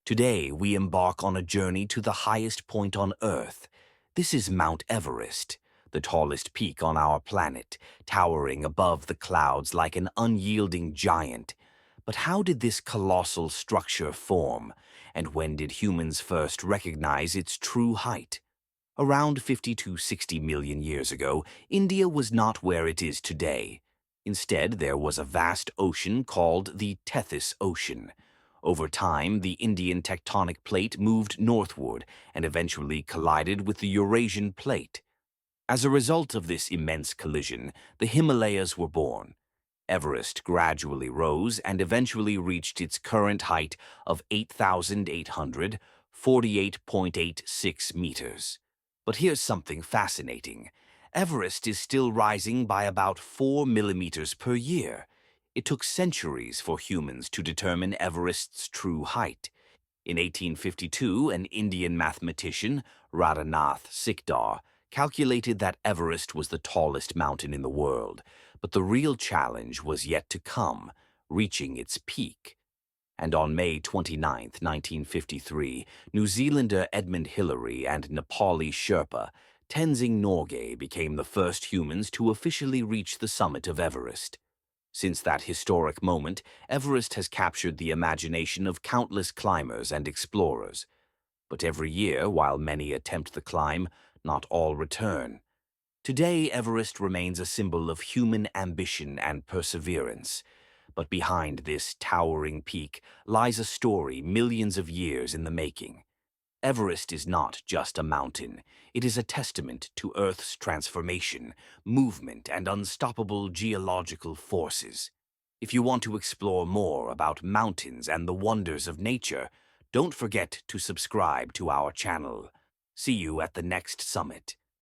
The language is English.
Today, we embark on a journey to the highest point on Earth. This is Mount Everest, the tallest peak on our planet, towering above the clouds like an unyielding giant. But how did this colossal structure form, and when did humans first recognize its true height? Around 50 to 60 million years ago, India was not where it is today. Instead, there was a vast ocean called the Tethys Ocean. Over time, the Indian tectonic plate moved northward and eventually collided with the Eurasian plate. As a result of this immense collision, the Himalayas were born. Everest gradually rose and eventually reached its current height of 8,848.86 meters. But here's something fascinating. Everest is still rising by about 4 millimeters per year. It took centuries for humans to determine Everest's true height. In 1852, an Indian mathematician, Radhanath Sikdar, calculated that Everest was the tallest mountain in the world, but the real challenge was yet to come, reaching its peak. And on May 29, 1953, New Zealander Edmund Hillary and Nepali Sherpa Tenzing Norgay became the first humans to officially reach the summit of Everest. Since that historic moment, Everest has captured the imagination of countless climbers and explorers. But every year, while many attempt the climb, not all return. Today, Everest remains a symbol of human ambition and perseverance. But behind this towering peak lies a story millions of years in the making. Everest is not just a mountain. It is a testament to Earth's transformation, movement, and unstoppable geological forces. If you want to explore more about mountains and the wonders of nature, don't forget to subscribe to our channel. See you at the next summit.